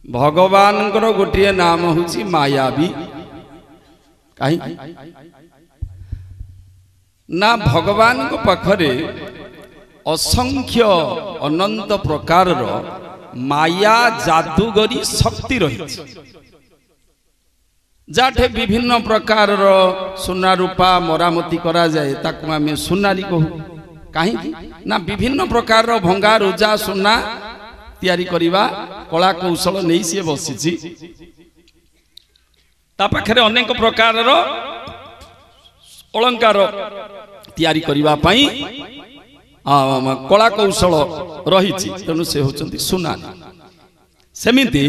भगवान गोटे नाम हूँ मायावी कहीं ना भगवान को पाखरे असंख्य अनंत प्रकार माया जादूगरी शक्ति रही जाठे विभिन्न प्रकार सुना रूपा मरामती करा जाए ताकू आम सुनारी कहू कहीं ना विभिन्न प्रकार भंगा रुजा सुना तैयारी करिबा कला कौशल नहीं सी बसी पाखे अनेक प्रकार अलंकार तैयारी करिबा पई कला कौशल रही तेणु से होचंती सुना सेमिति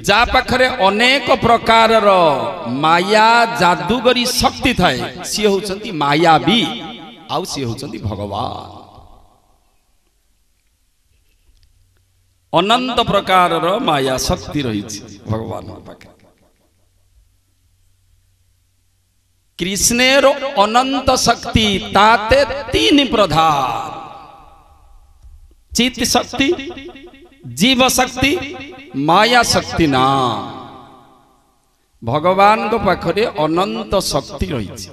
जा पाखरे अनेक प्रकार माया जादूगरी शक्ति थाए सी होचंती मायावी आउ सी होचंती भगवान अनंत प्रकार माया शक्ति रही भगवान पाखे कृष्णेर अनंत शक्ति ताते तीन प्रधान चित्त शक्ति जीव शक्ति माया शक्ति नाम भगवान को पाखरे अनंत शक्ति रही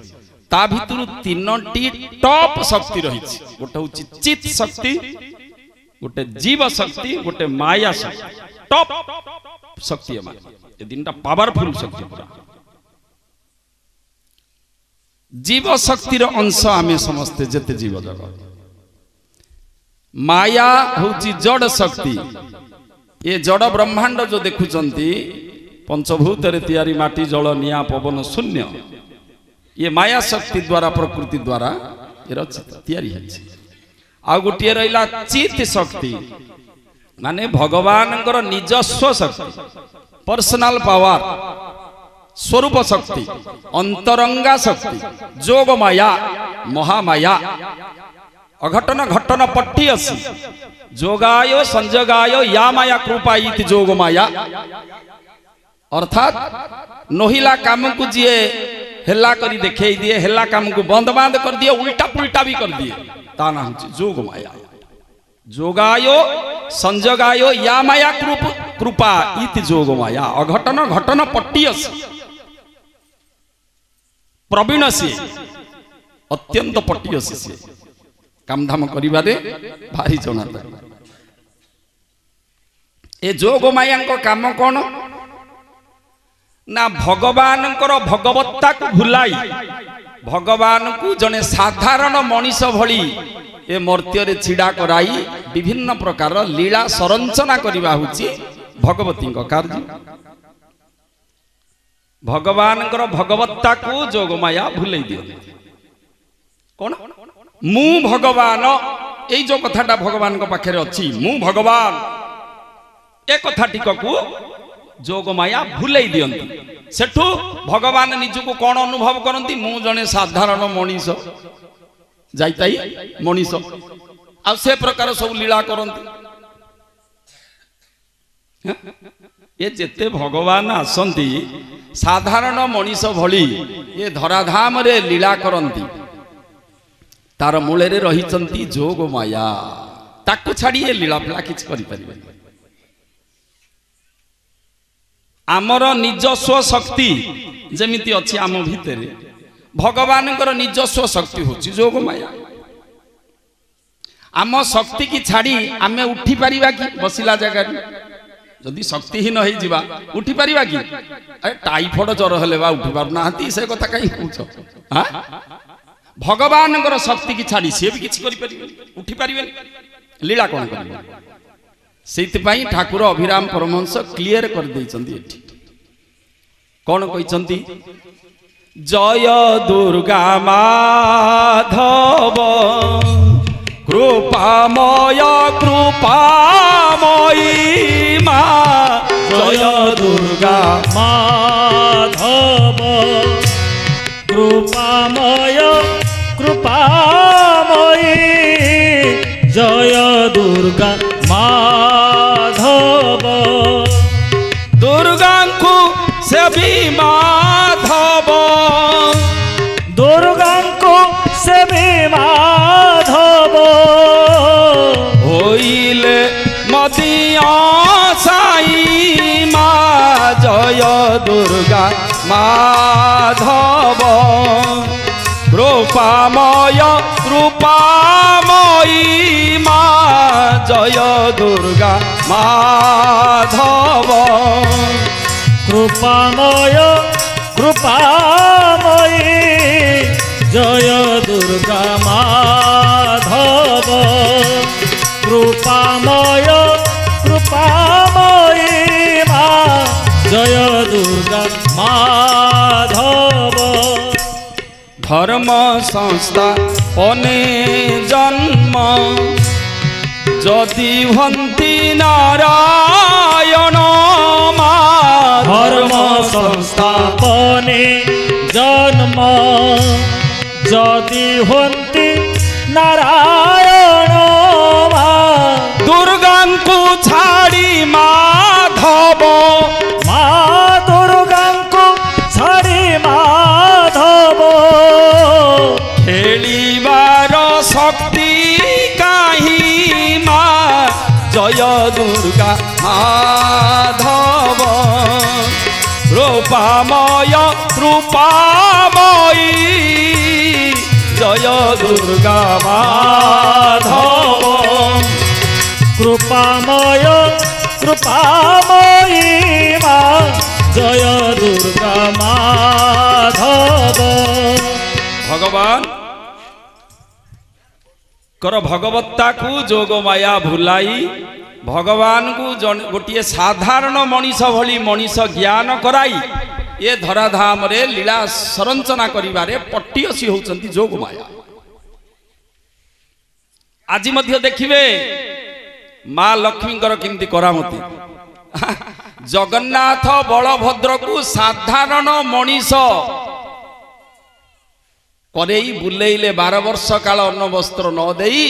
ता भितर तीनोटी टॉप शक्ति रही गोटे हूँ चित्त शक्ति गोटे जीव शक्ति गोटे माया शक्ति टॉप शक्ति ये तीन पावरफुल शक्ति पूरा जीव शक्तिर अंश आमे समस्ते जेते जीव जगत माया हूँ जड़ शक्ति ये जड़ ब्रह्मांड जो देखुचंती पंचभूत तैयारी माटी जल निया पवन शून्य ये माया शक्ति द्वारा प्रकृति द्वारा ये रचित तैयारी है आ गोटे रहा चित्त शक्ति माने भगवान निजस्व शक्ति पर्सनल पावर स्वरूप शक्ति अंतरंगा शक्ति जोग माया महामाया अघटन घटन पट्टी असी जोगाय संजगाय या माया कृपा इति जोग माया अर्थात नोहिला काम को जीए हेला करी देखे दिए हेला काम को बंद बांध कर दिए उल्टा पुल्टा भी कर दिए ता नाम जोग माया जोगायो संजगायो या माया कृपा इति जोग माया अघटन घटन पट्टी असी प्रवीण सी अत्यंत पट्टी असी सी कामधाम करिबारे भारी जना ए जोग माया काम कौन ना भगवान भगवत्ता को भुलाई भगवान को जने साधारण मनीष भली ए मर्त्य रे छिड़ा कराई विभिन्न प्रकार लीला संरचना करिबा हुची भगवती कार्य भगवान भगवत्ता को जोग माया भूलै दियो कौन मु भगवान ये जो कथाटा भगवान को पाखे अच्छी मु भगवान ए कथाटिक को जोग माया भूलै दियंती सेठू भगवान निजको कौन अनुभव करती मु जने साधारण मनीष जाइताई मनीष आ से प्रकार सब लीला करती ये जेते भगवान आसंती साधारण मनीष भली ये धराधाम रे लीला करती तार मूल रही जोग माया ताकू छाड़ी ये लीला फिला किछ करि परिबे आमर निजस्व शक्ति जेमिति अछि आम भितरे भगवान निजस्व शक्ति होछि जोग माया आम शक्ति की छाड़ी आमे उठी परिबा कि बसिला जगह जदि शक्तिहीन हो जिबा उठी परिबा कि अरे टाइफॉइड ज्वर हेले बा उठी पार नाहंती से कथा कहीं कहूछ हां भगवान शक्ति की छाड़ी सी भी किसी उठी पारे लीला कौन कर ठाकुर अभिराम परमहंस क्लियर कर देइचंती कौन कहते जय दुर्गा माधव कृपामय कृपामयी माँ जय दुर्गा माधव कृपामय कृपामयी जय दुर्गा माधव दुर्गा को से भी माधव दुर्गा को से भी माधव होइले मदिया साई मा दुर्गा माधव रूपामय रूपामयी माँ जय दुर्गा माधव कृपामय कृपामयी जय दुर्गा माधव कृपामय कृपामयी माँ जय दुर्गा माधव धर्म संस्था पने जन्म जदि हन्ति नारायण धर्म संस्थापने जन्म जदि हन्ति नारायण दुर्गा को छाड़ी माधव माँ दुर्गा को छाड़ी माधव खेलिबार शक्ति काहीं माँ जय दुर्गा माधव रूपामय रूपामयी जय दुर्गा माधव कृपामय कृपामयी माँ जय दुर्गा माधव भगवान कर भगवत्ता को जोग माया भुलाई भगवान को गोटे साधारण मनीष भली मनीष ज्ञान कराई ये धराधाम रे लीला संरचना करिबारे पट्टियसी होचंती जोग माया। आज मध्य देखिबे माँ लक्ष्मी केमती करामती जगन्नाथ बलभद्र को साधारण मनीष करेई बुलेइले 12 वर्ष काल अन्न वस्त्र न देई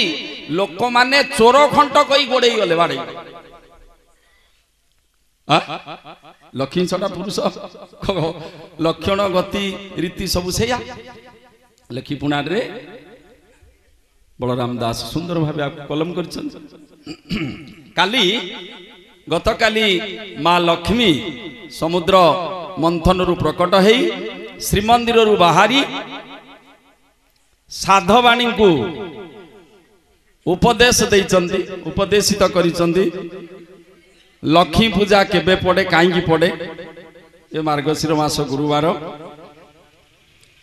लोक माने चोर खंट कई गोड़े गले बाड़े लक्ष्मी छटा पुरुष लक्षण गति रीति सब सेया लक्ष्मी पुणार रे बलराम दास सुंदर भाव कलम कर काली गत काली माँ लक्ष्मी समुद्र मंथन रु प्रकट है श्रीमंदिर रु बाहरी साधवाणी को उपदेश देइचंदी उपदेशित करिचंदी लक्ष्मी पूजा केबे पड़े काईकी पड़े ये मार्गशीर मास गुरुवार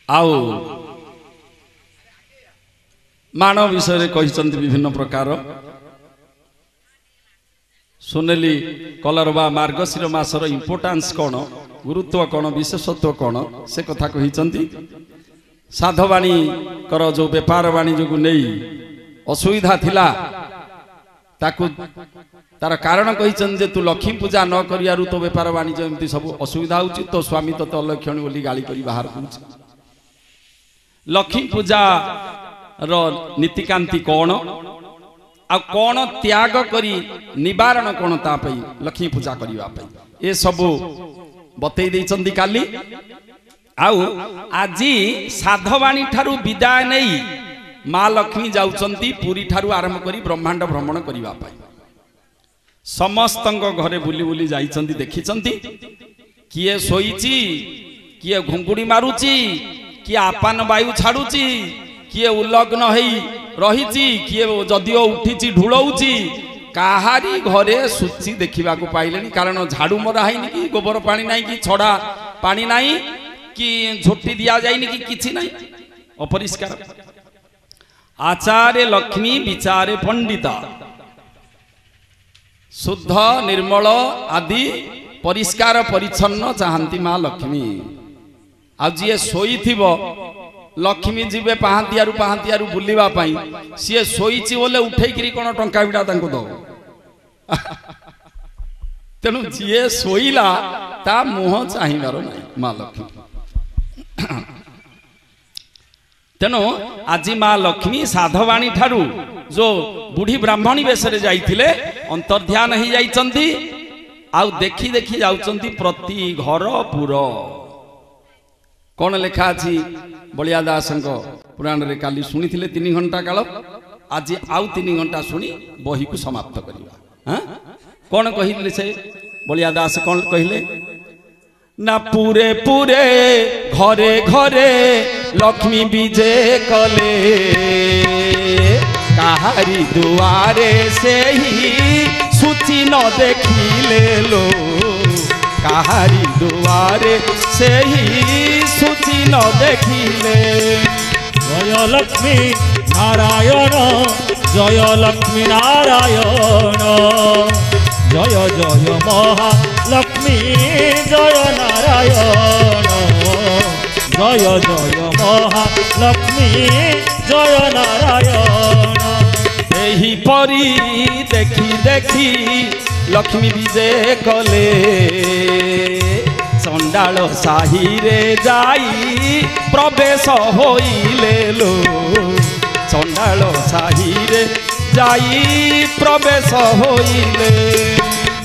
आउ मान विषय कहिचंदी विभिन्न प्रकार सुनेली कलर बा मार्गशीर मासर इंपोर्टान्स कौन गुरुत्व कौन विशेषत्व कौन से कथा कहिचंदी साधवाणी कर जो व्यापार वाणिज्य को नहीं असुविधा थिला ताकू तार कारण कहिचंदी तू लक्ष्मी पूजा न करियारु तो व्यापार वाणिज्य एमती सब असुविधा होची तो स्वामी तो अलक्षणी बोली गाली करी बाहर करूची लक्ष्मी पूजा रो नीतिकांति कौन आ कौन त्याग करी निवारण कौन तापई लक्ष्मी पूजा करिवा पई ए सब बतई देइचंदी काली आउ आजी साधवाणी ठारू विदाय नहीं माँ लक्ष्मी जाउचंती पुरी ठारू आरंभ करी ब्रह्मांड भ्रमण करिवा पई समस्तंग घरे बुली बुली जाइचंती देखिचंती किए सोईची किए घुंगुड़ी मारुची किए आपान वायु छाड़ुची किए उल्लग्न हेई रहीची किए जदिओ उठीची ढुलौची काहारी घरे सूची देखा पाइलेनी कारण झाड़ू मरा है कि गोबर पानी नहीं कि छड़ा पानी नहीं कि झोटी दिया जाए कि किसी नहीं अपरिष्कार आचार्य लक्ष्मी विचारे पंडिता शुद्ध निर्मल आदि परिष्कार परिच्छन्न चाहती माँ लक्ष्मी आज जी शोई लक्ष्मी जीवे पहांतियारू बुलिबा पाई सी शोईची बोले उठेकरी कौन टंका बिड़ा दब तेणु जी शोईला ता मुह चाहिबार नहीं माँ लक्ष्मी तेणु आज माँ लक्ष्मी साधवाणी ठारू जो बुढ़ी ब्राह्मणी वेश जाइथिले अंतर्ध्यान हो जाइचंती आउ देखी देखी जाउचंती प्रति घर पुर कौन लेखा अच्छी बलिया दास पुराण रे काली शुणी 3 घंटा काल आज आउ 3 घंटा शुणी बही को समाप्त करवा हाँ कौन कहले से बलिया दास कौन कहले ना पूरे पूरे घरे घरे लक्ष्मी विजे कले काहारी दुआरे से ही सूची न देखिले लो काहारी दुआरे से ही सूची न देखिले। जय लक्ष्मी नारायण जय लक्ष्मी नारायण जय जय महालक्ष्मी जय नारायण जय जय महालक्ष्मी जय नारायण। एही परी देखी देखी लक्ष्मी विजे कले चंडाल साही रे जाई प्रवेश होइले लो चंडाल साही रे जाई प्रवेश होइले।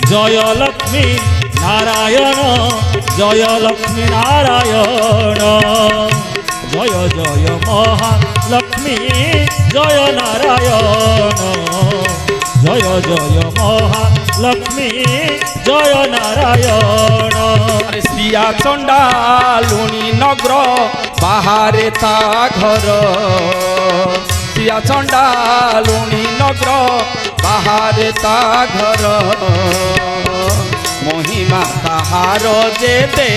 जय लक्ष्मी नारायण जय लक्ष्मी नारायण जय जय महालक्ष्मी जय नारायण जय जय महालक्ष्मी जय नारायण। अरे श्रिया चंडालुनी नगर बाहरे ता घर श्रिया चंडालुनी नगर बाहरे ता घर महिमा ताहार जेते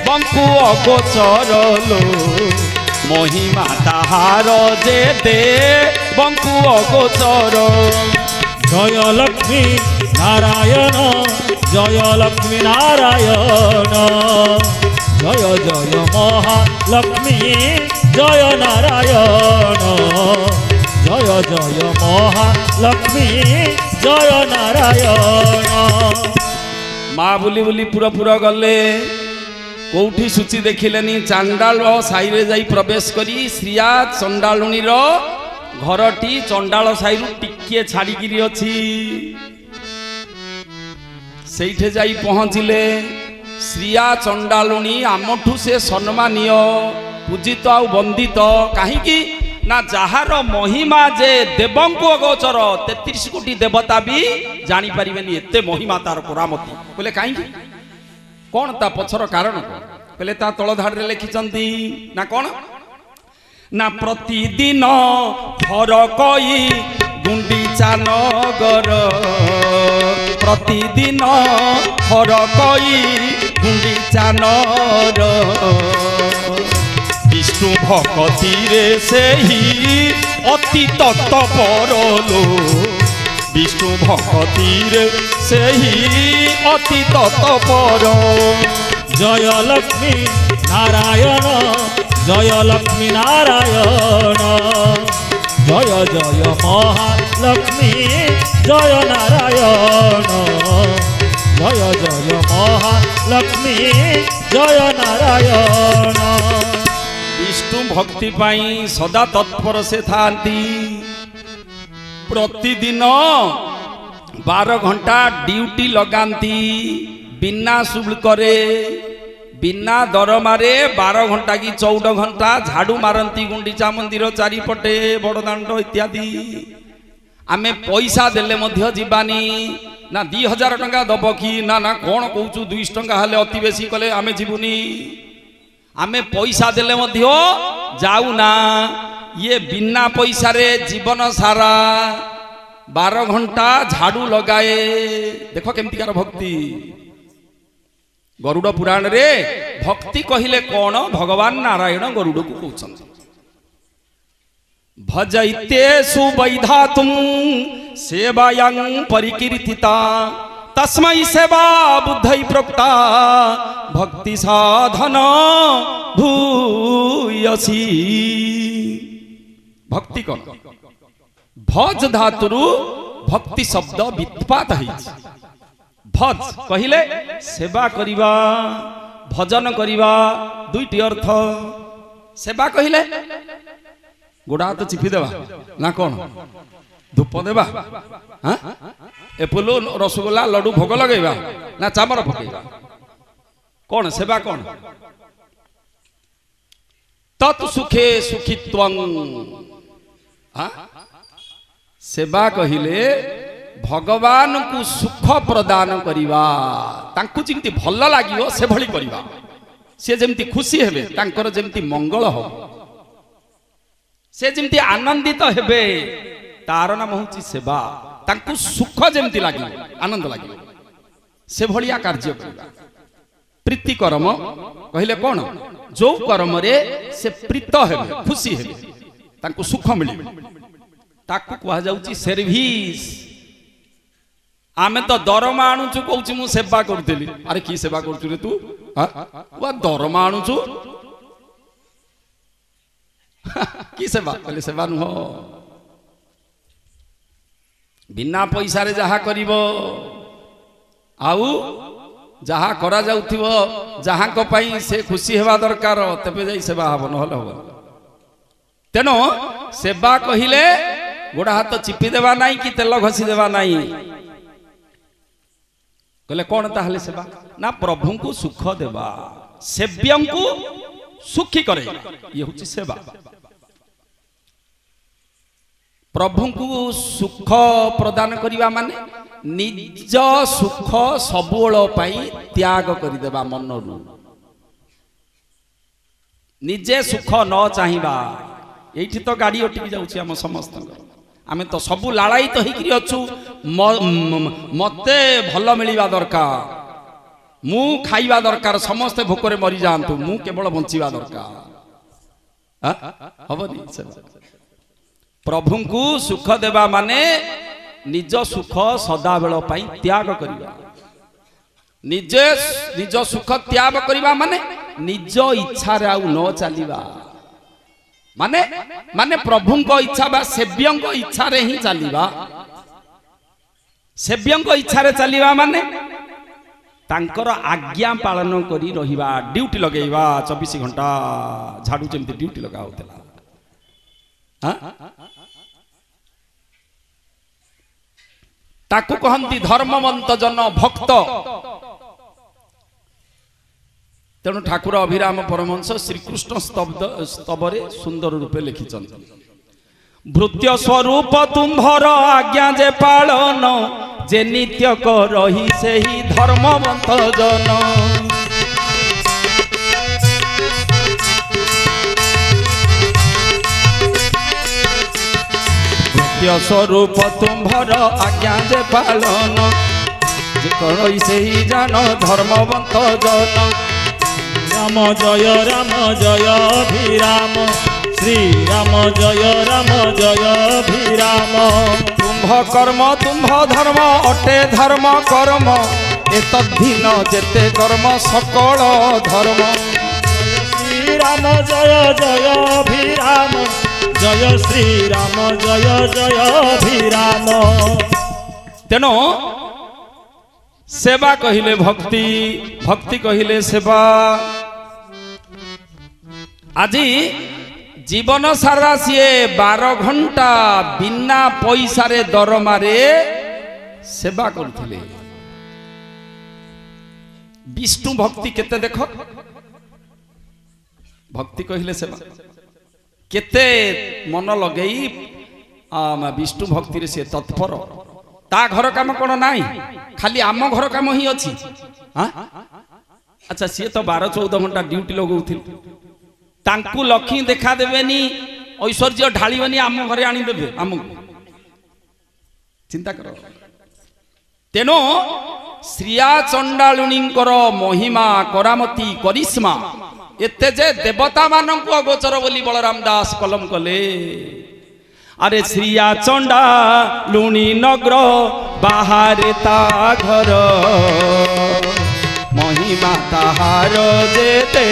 बंकु अगोचर लो महिमा ताहार जेते बंकु अगोचर। जय लक्ष्मी नारायण जय लक्ष्मी नारायण जय जय महालक्ष्मी जय नारायण जय जय महालक्ष्मी जय नारायण। माँ बुली बुली पूरा पूरा गले कौठी सूची देखिलेनी चांडाल साई रे जाई प्रवेश करी श्रिया चंडालुनी रो घरटी चंडाल साई रु टिके छाड़िकी अच्छी सेठे जाई पहुँचिले श्रिया चंडालुनी आमठू से सम्मानीय पूजित आ वंदित कहीं ना जार महिमा जे देवंकु अगोचर 33 कोटी देवता भी जानी पारिबेनी एते महिमा तार करामती बोले कहीं कौन ता पछर कारण बोले ता तल धाड़ रे लिखिचंती ना कौन ना प्रतिदिन फरकई गुंडीचा नगर प्रतिदिन फरकई गुंडीचा नगर विष्णु भक्ति रे से ही अति तत्पर लो विष्णु भक्ति रे से ही अति तत्पर। जय लक्ष्मी नारायण जय लक्ष्मी नारायण जय जय महालक्ष्मी जय नारायण जय जय महालक्ष्मी जय नारायण। विष्णु भक्ति पाई सदा तत्पर से थांती प्रतिदिन 12 घंटा ड्यूटी लगाती बिना शुल्करे बिना दरमारे 12 घंटा की 14 घंटा झाड़ू मारती गुंडीचा मंदिर चारिपटे बड़दाण्ड इत्यादि आमे पैसा देले मध्य जीवानी ना 2000 टंका दब कि ना ना कौन कहूँ 200 टंका हेले अति बेसी कले आमे जीवनी आमे पैसा देले मध्य जाऊ ना ये बिना पैसा रे जीवन सारा 12 घंटा झाड़ू लगाए देखो केमतिकार भक्ति गरुड़ पुराण रे भक्ति कहिले कौन भगवान नारायण गरुड़ को कहउछन भजैते सुवैधातुम सेवायं परिकीर्तिता तस्मै सेवा बुद्धै प्रोक्ता भक्ति साधन भूयसी। भक्ति कौन भज धातुरु भक्ति शब्द व्युत्पात है भज कहिले सेवा करिवा भजन करिवा दुईटी अर्थ सेवा कहिले गोड़ा हाथ चिपी देवा ना कौन धूप देवा हाँ एपुल रसगोल्ला लड्डू भोग लगेगा ना चामर पकेगा कौन सेवा कौन तत्सुखे सुखित्वं हाँ सेवा कहिले भगवान को सुख प्रदान करिवा तांकु जेमती भल लागिवो से भली करिवा से जेमती खुशी हेबे तांकर जेमती मंगल हो से जेमती आनंदित हेबे तार नाम होची सेवा तांकु सुख जेमती लागिवो आनंद लागिवो से भलिया कार्य करिवा प्रीति कर्म कहले कोन जो कर्म रे से प्रीत हेबे खुशी हेबे तांकु सुख मिलिबे ताकु कहा जाउची सर्विस आमे तो दरमा आणुचु कहूची मु सेवा करथली अरे की सेवा करथु रे तू वा दरमा आणुचु की सेवा कहले सेवा नु हो बिना पैसा रे जहा करिवो आउ जहा करा जाउथिवो जहा को पई से खुशी हेबा दरकार तबे जाई सेवा हबो न हले हबो तेनो सेवा कहिले गोड़ा हाथ चिपी देवा नहीं कि तेल घसी देवा नहीं कहले कौन ताहले सेवा ना प्रभु को सुख देवा सेव्यं को सुखी करे ये होची सेवा प्रभु को सुख प्रदान करिवा माने निज सुख सबुल पाई त्याग करि देवा मनरु निजे सुख न चाहिबा एठी तो गाड़ी अटकी जाउची हम समस्त आमे तो सबु लालाई तो हिकरी अछु मते भल मिलिबा दरकार मु खाइबा दरकार समस्त भोकरे मरि जांतु मु केवल बंचिबा दरकार हबनी प्रभु को सुख देवा माने निज सुख सदा बेल पई त्याग करिबा निजे निज सुख त्याग करिबा माने निज इच्छा रे आउ न चलिबा माने माने प्रभु को इच्छा बा सेव्यं को इच्छा रे ही चलिबा सेव्यं को इच्छा रे चलिबा माने तांकर आज्ञा पालन करी रहिबा ड्यूटी लगेइबा 24 घंटा झाड़ू जेमती ड्यूटी लगा होतला ताकू कहंती धर्मवंत जन भक्त तेणु ठाकुर अभिराम परमहंस श्रीकृष्ण स्तवरे सुंदर रूपे लिखिछन भृत्य स्वरूप तुम्भर आज्ञा जे पालन जे नित्य करही सेही धर्मवंत जन भृत्य स्वरूप तुम्भर आज्ञा जे पालन जे करही सेही जन धर्मवंत जन राम जय अभिराम श्री राम जय अभिराम तुम्भ कर्म तुम्भ धर्म अटे धर्म कर्म एतद्धिन जेते कर्म सकल धर्म श्री राम जय अभिराम जय श्री राम जय अभिराम तेणु सेवा कहिले भक्ति भक्ति कहिले सेवा आज जीवन सारा सीए 12 घंटा बिना पैसा रे दरमा रे सेवा करथिले विष्णु भक्ति केते देख भक्ति कहिले सेवा केते मन लगेई विष्णु भक्ति रे से तत्पर ता घर काम कोन नाही खाली आम घर काम ही अछि अच्छा सी तो 12-14 घंटा ड्यूटी लगौथिल तांकु लक्ष्मी देखा देवेनी ऐश्वर्य ढालीबेनी आम घरे आनी देबे हमकु चिंता करो तेनो श्रिया चंडालुणींकर महिमा करामती करिश्मा एते जे देवता मानंकु अगोचर बोली बलराम दास कलम कले अरे श्रिया चंडालुणी नगर बाहर ता घर महिमा ताहार जेते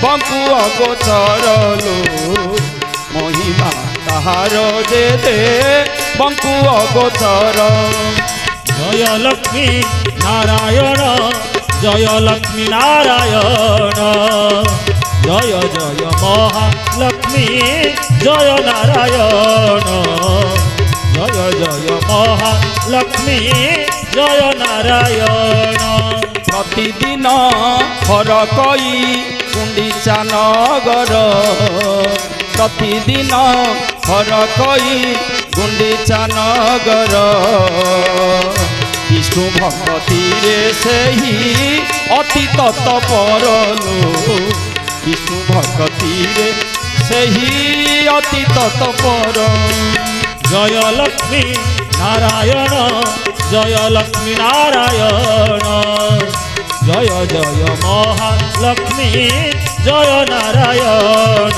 बंकु अगोचर लो महिमा ताहार जेते बंकु अगोचर जय लक्ष्मी नारायण जय लक्ष्मी नारायण जय जय महालक्ष्मी जय नारायण जय जय महालक्ष्मी जय नारायण प्रतिदिन घर कई गुंडीचा नगर प्रतिदिन घर कई गुंडीचा नगर विष्णु भक्ति रे सही अति तत्परलो विष्णु भक्ति रे सही अति तत्पर जय लक्ष्मी नारायण जय लक्ष्मी नारायण जय जय महालक्ष्मी जय नारायण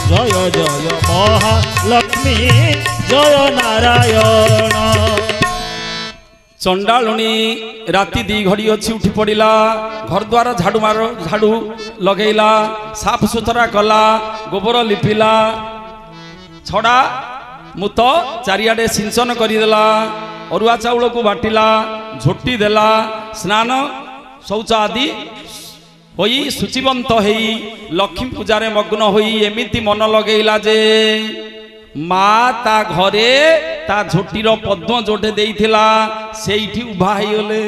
जय जय महालक्ष्मी जय नारायण। चंडालुणी राति 2 घड़ी अच्छी उठी पड़ा घर द्वार झाड़ू लगेला साफ सुथरा कला गोबर लिपिला छड़ा मुत चारिआडे सिंचन करदेला अरुआ चाउल को बाटिला झोटी देला स्नान शौच आदि होई शुचिवंत होई लक्ष्मी पूजारे मग्न होई एमिति मन लगेला जे माँ ता घरे ता झोटीर पद्म जोटे देइथिला सेइठी उभा हेइगले।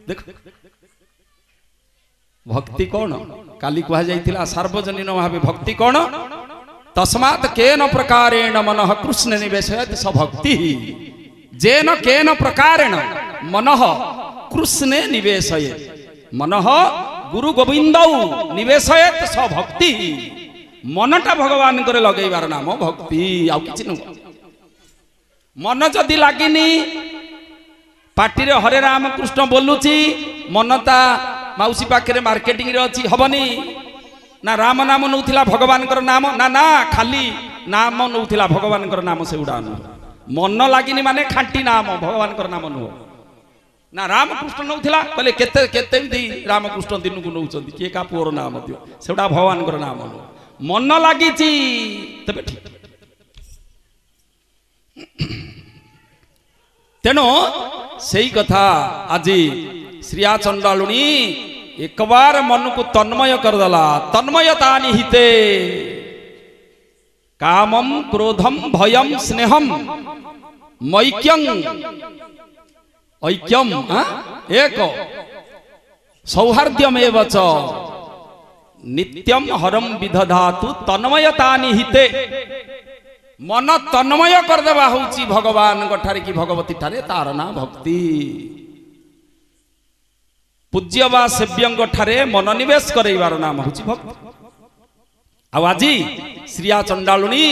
देख भक्ति कौन काली कहा जाइथिला सार्वजनीन भावे भक्ति कौन तस्मात् केन प्रकारेण मनः कृष्ण निवेशयत् स भक्ति जेन केन प्रकारेण मनः कृष्णे निवेशयत् मनः गुरु गोविंदौ निवेशयत् स भक्ति मनटा भगवान करे लगेबार नाम भक्ति आउ किछि न मन जदि लागिनी पार्टी रे हरे राम कृष्ण बोलुची मनता माउसी पाखे मार्केटिंग रे अछि हबनी ना राम नाम नौथिला भगवान कर नाम ना ना खाली नाम नौथिला भगवान कर नाम से उड़ान मन लागिनी माने खांटी नाम भगवान कर नाम नुह ना राम कृष्ण नौथिला कहले केते केते दी राम कृष्ण दिन को नौचंदी के का पुअर नाम दियो सेउडा भगवान कर नाम नुह मन लागिची तबे ठीक तेनो सेई कथा आज श्रिया चंडालुणी एक बार मन को तन्मय करदेला तन्मयता निहिते कामम क्रोधम भयम स्नेहम मैक्यं ऐक्यम एक सौहार्द्यमेव च नित्यम हरम विदधातु तन्मयता निहिते मन तन्मय करदेवा होउची भगवान ठारे कि भगवती ठारे तार ना भक्ति पूज्य बा सेव्य ठारे मनोनिवेश करैबार नाम होउची भक्ति। आज श्रिया चंडालुणी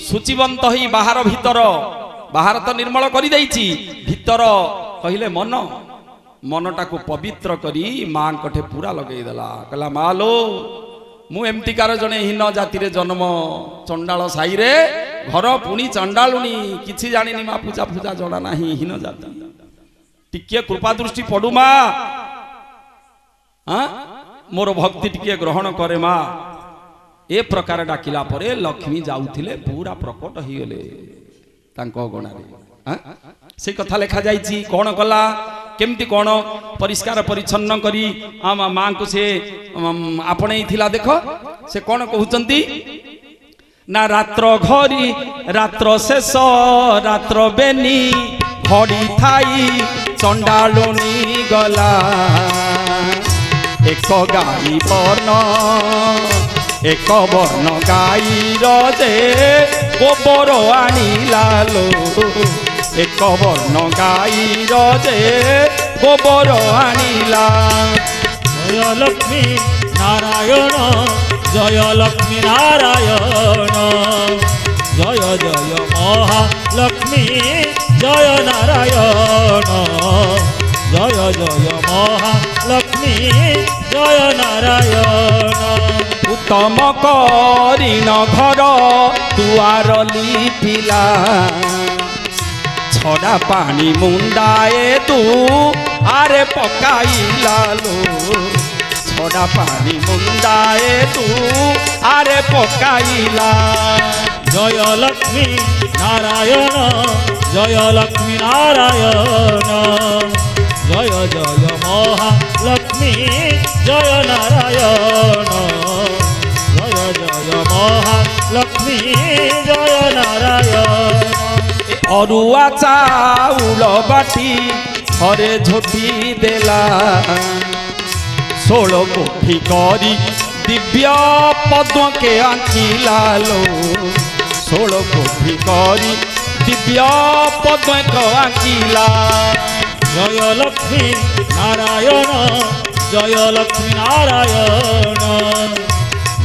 सूचिवंत ही बाहर भीतर बाहर तो निर्मल कर भीतर कहले मन मनटा को पवित्र करी माँ कठे पूरा लगेदेला कहला माँ लो मु एमतीकार जड़े हीन जाति रे जन्म चंडाल साई रे घर पुणी चंडालुणी किछि जानिनी माँ पूजा पूजा जड़ा ना हीन जाति टिके कृपा दृष्टि पड़ू माँ मोर भक्ति टिके ग्रहण करे माँ ए प्रकार डाकिला परे लक्ष्मी जाउथिले पूरा प्रकट हो गले तांको गणारे से कथा लिखा जाइछि कौन कला केमती कौन परिष्कार परिच्छन्न करी माँ को से आपणे थिला देख से कौन कहउचंती ना रात्र घरी रात्र शेष रात्र बेनी घड़ी थाई चंडालुणी गला एक गाई बर्ण एक बर्ण गाई रे गोबर आनिला लो एक बर्ण गाई रे गोबर आनिला। जय लक्ष्मी नारायण जय लक्ष्मी नारायण जय जय महालक्ष्मी जय नारायण जय जय महालक्ष्मी जय नारायण। उत्तम करीन घर दुआर लिपिला छड़ा पानी मुंडाए तू आरे पकाइला लो छड़ा पानी मुंडाए तू आरे पकाइला। जय लक्ष्मी नारायण जय लक्ष्मी नारायण जय जय महालक्ष्मी जय नारायण जय जय महालक्ष्मी जय नारायण। अरुआ चाउल बाटी घरे झोटी देला 16 कोठी करी दिव्य पद्म के आंखिला लो षोल कोठी करी दिव्य पद्म आंकिला। जय लक्ष्मी नारायण जय लक्ष्मी नारायण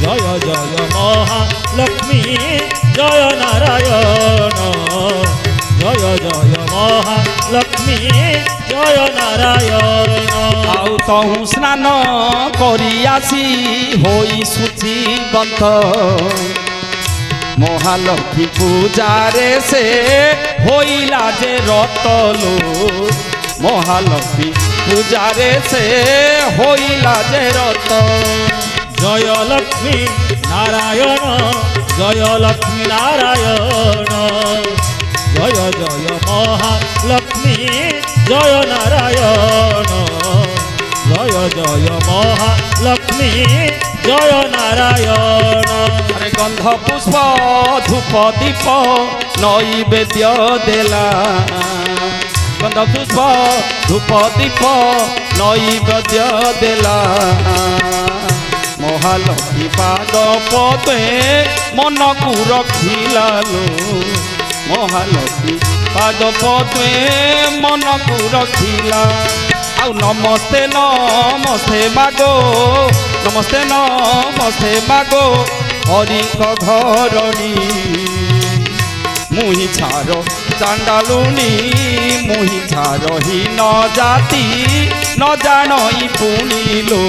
जय जय महालक्ष्मी जय नारायण जय जय महालक्ष्मी जय नारायण। आउ तहु स्नान करी आसी होई शुचिवंत महालक्ष्मी पूजारे से होइला जे रतलो महालक्ष्मी पूजारे से होइला जे रत। जय लक्ष्मी नारायण जय लक्ष्मी नारायण जय जय महालक्ष्मी जय नारायण जय जय महालक्ष्मी जय नारायण। अरे गंध पुष्प धूप दीप नैवेद्य देला गंध पुष्प धूप दीप नैवेद्य देला महालक्ष्मी पाद पदे मन को रखिला लो महालक्ष्मी पाद पदे मन को रखिला। आउ नमस्ते नमस्ते मागो नमस्ते नमस्ते मागो हरि घरणी मुहि छार चांडालुनी मुहि छार ही न जाति न जानई पुणी लो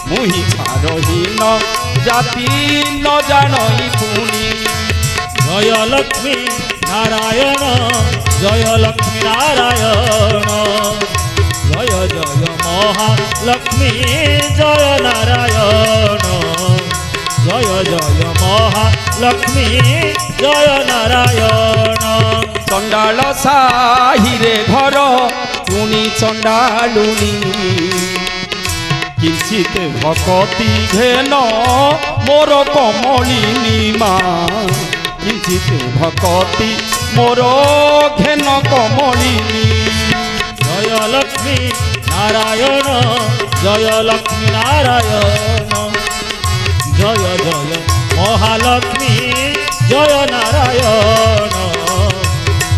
मुहि छार ही न जाति न जानई पुणी। जय लक्ष्मी नारायण जय लक्ष्मी नारायण जय जय महालक्ष्मी जय नारायण जय जय महालक्ष्मी जय नारायण। चंडाल साहिरे घर पुणी चंडालुनी किंचित भक्ति घेन मोर कमलिनी मा किंचित भक्ति मोर घेन कमलिनी। जय लक्ष्मी नारायण जय लक्ष्मी नारायण जय जय महालक्ष्मी जय नारायण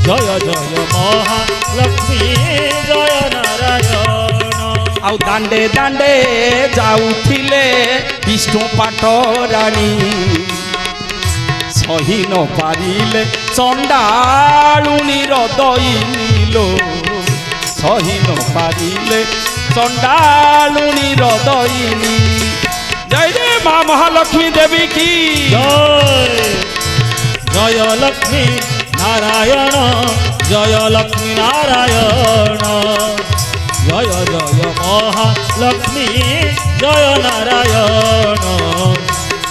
जय जय महालक्ष्मी जय नारायण। आउ दांडे दांडे जाउथिले विष्णु पाटराणी सही न पारिले चंडालुनी हृदय लो सही न पारिले चंडालुनी हृदय। जय जय माँ महालक्ष्मी देवी की जय। जय लक्ष्मी नारायण जय लक्ष्मी नारायण जय जय महालक्ष्मी जय नारायण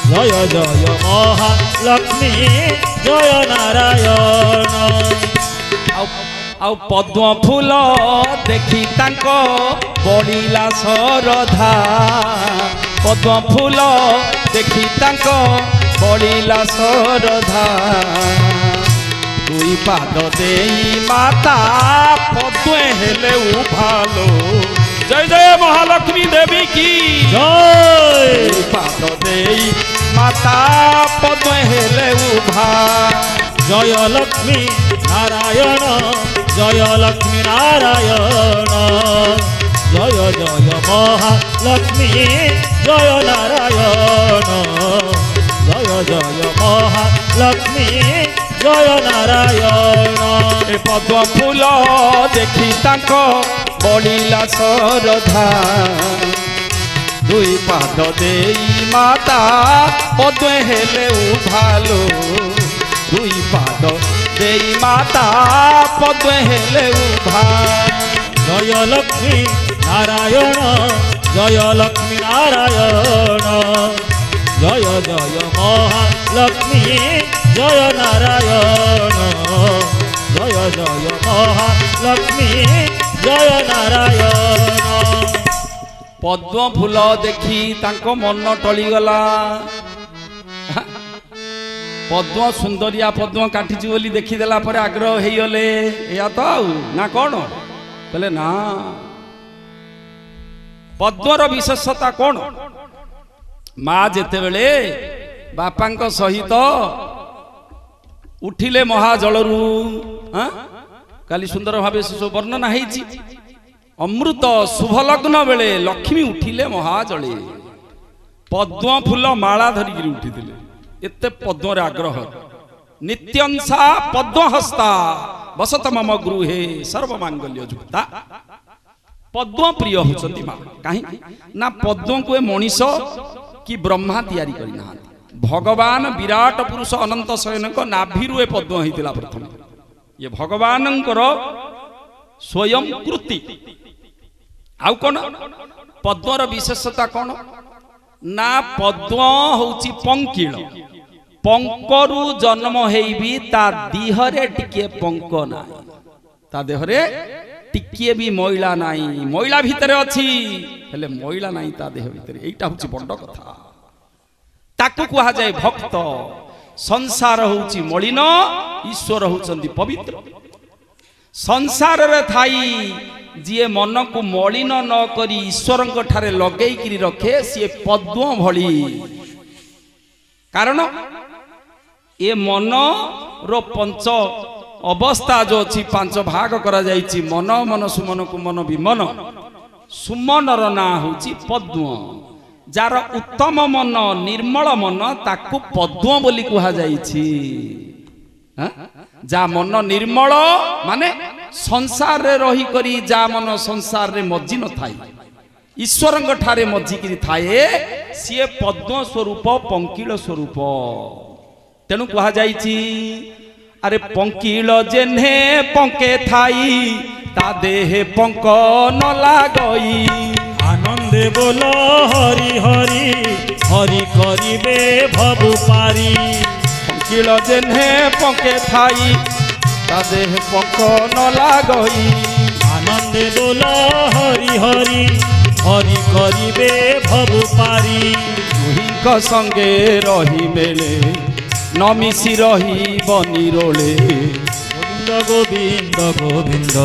जय जय महालक्ष्मी जय नारायण। आउ पद्म फूल देखी तांको बड़िला श्रद्धा पद्म फूल देखी तांको बड़िला श्रद्धा दुई पाद देई माता पद्मे हेले उभालो। जय जय महालक्ष्मी देवी की जय। दुई पाद देई माता पद्मे हेले उभा। जय लक्ष्मी नारायण जय लक्ष्मी नारायण जय जय महालक्ष्मी जय नारायण जय जय महालक्ष्मी जय नारायण। ए पद्म फूल देखी तांको बड़िला श्रद्धा दुई पाद देई माता पद्मे हेले उभालो दुई पाद देई माता पद्मे हेले उभा। जय लक्ष्मी नारायण जय लक्ष्मी नारायण जय जय महालक्ष्मी जय नारायण जय जय महालक्ष्मी जय नारायण। पद्म फूल देखी तांको मन टलीगला पद्म सुंदरिया पद्म काटिची बोली देखीदेला पर आग्रह हो गले या तो आउ ना कौन कहले ना पद्मर विशेषता कौन माँ जेते बेले बापा सहित उठिले महाजलरू काली सुंदर भाव से सब वर्णना है अमृत शुभ लग्न बेले लक्ष्मी उठिले महाजले पद्म फूल माला धरिकी उठी एते पद्म आग्रह नित्यंसा पद्महस्ता बसत मम गृहे सर्वमांगल्य जुक्ता पद्म प्रिय होचंती मां काहे ना पद्म को मनीष कि ब्रह्मा तैयारी करना भगवान विराट पुरुष अनंत शयन को नाभिरु ए पद्म होइतिला प्रथम ये भगवानंकर स्वयं कृति आउ कोन पद्मर विशेषता कोन ना पद्म होउची पंकिल पंकरु जन्म हेबी ता देहरे टिके पंक नाही ता देहरे टिके भी मैला नाही मैला भितरे अछि हेले मैला नाही ता देह भितरे एटा होची बड़ कथा ताकू कहा जाए भक्त संसार होउची मलिन ईश्वर होचंदी पवित्र संसार रे थाई जिए मन को मलिन न करी ईश्वर ठारे लगेई किरी रखे सी पद्म भली कारण ए मन रो पंच अवस्था जो अच्छी पांच भाग करा जाइछि मन मन सुमन को मन विमन सुमन रो ना होची पद्म जार उत्तम मन निर्मल मन ताकू पद्म बोली कहा जाइछि जा मन निर्मल माने संसार रे रही करी जा मन संसार रे मज्जी न थाई ईश्वर ठारे मज्जी किरी थाए सी पद्म स्वरूप पंकिल स्वरूप तेणु कहा जाइछि अरे पंकिल जेन्हे पंके थाई ता देह पंक न लागई आनंदे बोलो हरि हरि हरि करिबे भव पारी पंकिल जेन्हे पंके थाई ता देह पंक न लागई आनंदे बोलो हरि हरि हरि करिबे भव पारी दुहिंक संगे रही मेले न मिसी रही बनी रोले गोविंद गोविंद गोविंद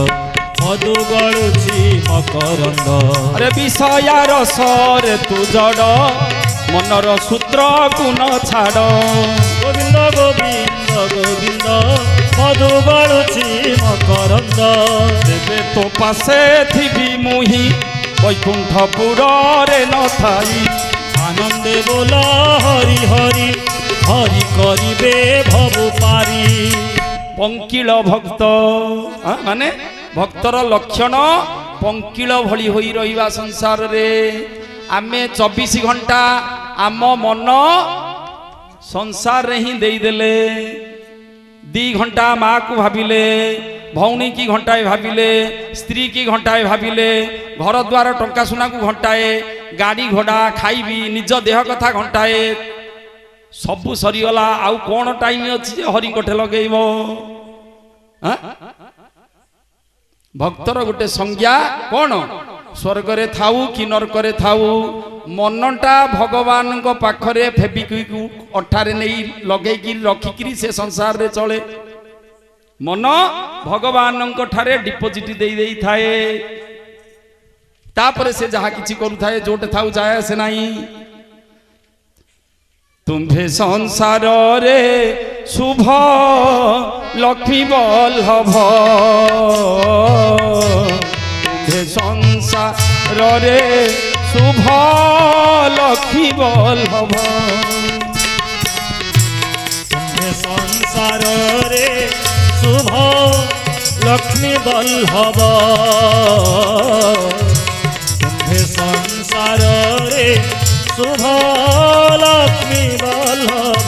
मधु गळुछि मकरंद अरे विषया रसरे तू जड़ मनर सूत्र गुण छाड़ गोविंद गोविंद गोविंद मधु गळुछि मकरंद तेबे तो पासे थिबी मुही वैकुंठपुर रे न थाई आनंदे बोला हरि हरि हरि करिबे भव पारी पंकिल भक्त माने भक्तर लक्षण पंकिल भली होई रहिबा संसार रे आमे 24 घंटा आम मन संसार रे ही देई देले 2 घंटा माँ को भाविले भौणी की घंटाए भाविले स्त्री की घंटाए भाविले घर द्वार टंका सुना को घंटाए गाड़ी घोड़ा खाइबी निज देह कथा घंटाए सबू सरीगला आउ कौन टाइम अच्छी हरि कोठे लगेब भक्तर गोटे संज्ञा कौन स्वर्ग रे थाऊ कि नरक रे थाऊ मनटा भगवान को पाखरे फेबिक्विक अठारे नहीं लगेकी रखिकी से संसार रे चले मन भगवान ठारे डिपोजिट दे दे थाए तापरे से जहा किछि करू थाए जोटे थाऊ जाए से नहीं तुम्भे संसार रे शुभ लक्ष्मी बल्लभ तुम्भे संसार रे शुभ लक्ष्मी बल्लभ तुम्भे संसार रे शुभ लक्ष्मी बल्लभ तुम्भे संसार रे शुभ लक्ष्मी बल्लभ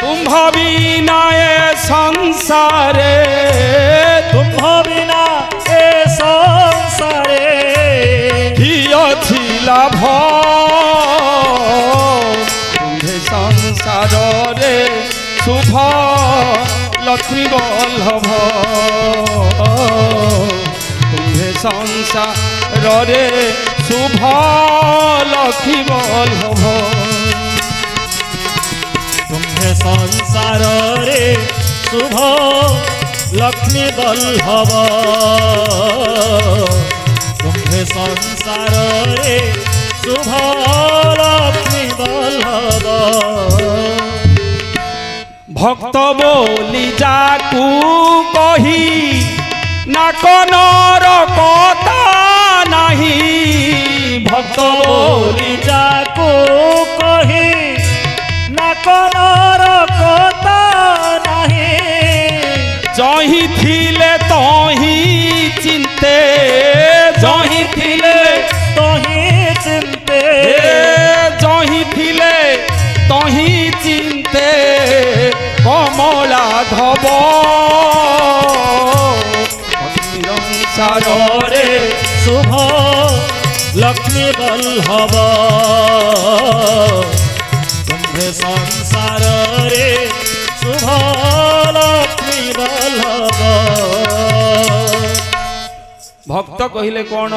तुम्भ बिना ए संसारे तुम्भ बिना ए संसारे ही अछि लाभ तुम्भे संसार रे शुभ लक्ष्मी बल्लभ तुम्भे संसार रे शुभ लक्ष्मी बल्लभ तुम्भे संसार रे शुभ लक्ष्मी बल्लभ तुम्भे संसार रे शुभ लक्ष्मी बल्लभ भक्त बोली जाकू कही ना कनर कथा नहीं भक्त बोली जाकू कही ना कनर कथा नहीं जही थिले तही चिंते जही थिले तही चिंते जही थिले तही चिंते कमला धब संसारे शुभ लक्ष्मी बल्लभ तुम्हें संसार रे शुभ लक्ष्मी बल्लभ। भक्त कहिले कौन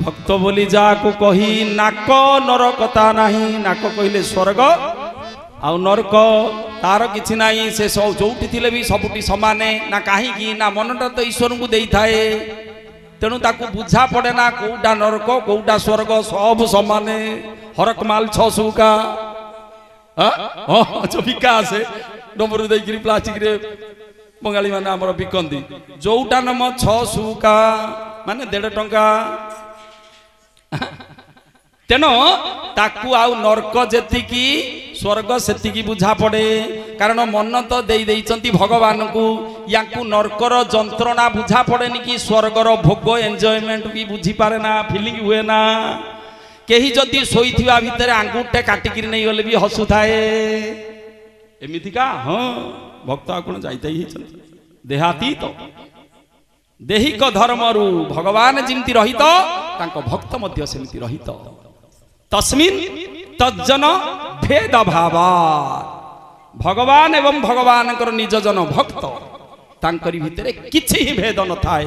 भक्त बोली जाको कही नाक नरकता नहीं नाक कहिले स्वर्ग आउ नरक तार किछि नाही से जोठी थिले भी सबुटी समाने ना कहीं ना मनटा तो ईश्वर को देई थाए तेणु ताकू बुझा पड़े ना कोटा नरक कोटा स्वर्ग सब समाने हरक माल 600 का जो बिका आसे डमरू देइकरी प्लास्टिक रे बंगाली माने हमर बिकंदी जोटा नम 600 का माने 1.5 टंका तेनो ताकू आउ नरक जेतिकी स्वर्ग सेतिकी बुझा पड़े कारण मन तो देई देइचंती भगवान को याकू नरकर जंत्रणा बुझा पड़ेनी कि स्वर्गर भोग एंजॉयमेंट भी बुझी पारे ना फीलिंग हुए ना केही जदि सोईथिबा भितरे आंगुठे काटिकिर नहीं गले भी हसु थाए एमितिका हाँ भक्त आपण जाइते ही देहाती तो देहिक धर्मरु भगवान जिमती रहित तांको भक्त मध्य सेमती रहित तस्मिन तज्जन भेद भावा भगवान एवं भगवान कर निज जन भक्त तांकरी भितरे किछि ही भेद न थाए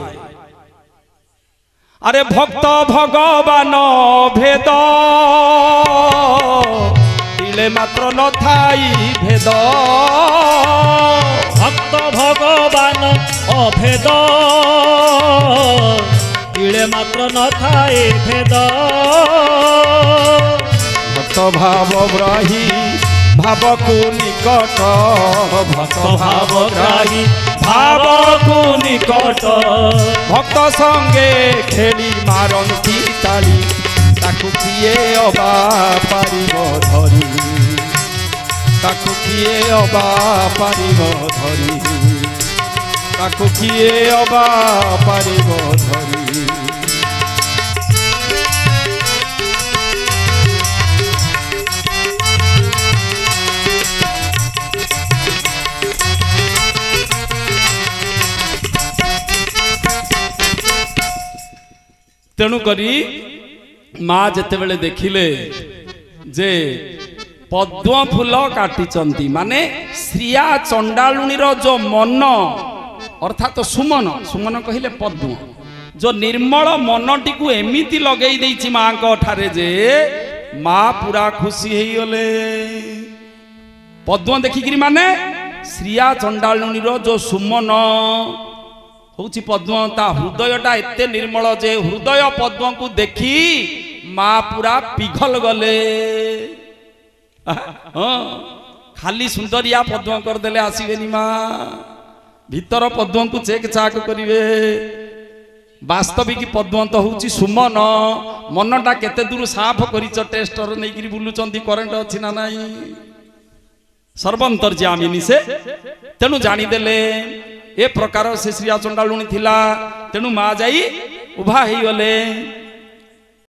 अरे भक्त भगवान भेद तिले मात्र न थाई भेद भक्त भगवान अभेद तिले मात्र न थाए भेद भक्त भाव ग्राही भाव को निकट भक्त भाव ग्राही भाव को निकट भक्त संगे खेली मारंती ताली ताकू किए अबा पारिब धरी ताकू किए अबा पारिब धरी ताकू किए अबा पारिब धरी तेणु करी माँ जिते बेले देखिले जे पद्म फूल काटिचंती माने श्रिया चंडालुणीर जो मन अर्थात तो सुमन सुमन कहिले पद्म जो निर्मल मनटी को एमिति लगेई देइछि माँ को ठारे जे माँ पूरा खुशी हेई गले पद्म देखिकरी माने श्रिया चंडालुणीर जो सुमन होची पद्म ता हृदयटा एते निर्मल जे हृदय पद्म को देखी माँ पूरा पिघल गले खाली सुंदरिया पद्म कर देले आसीबेनी माँ भीतर पद्म को चेक चाक करिवे वास्तविक पद्म तो होची सुमन मनटा केते दूर साफ करिच टेस्टर नेकिरी बुलुचंती करेंट अछि ना नाही सर्वंतर्यामिनी से तेणु जानी देले ए प्रकार से श्रिया चंडालुणी थिला तेणु माँ जाई उभा हेई गले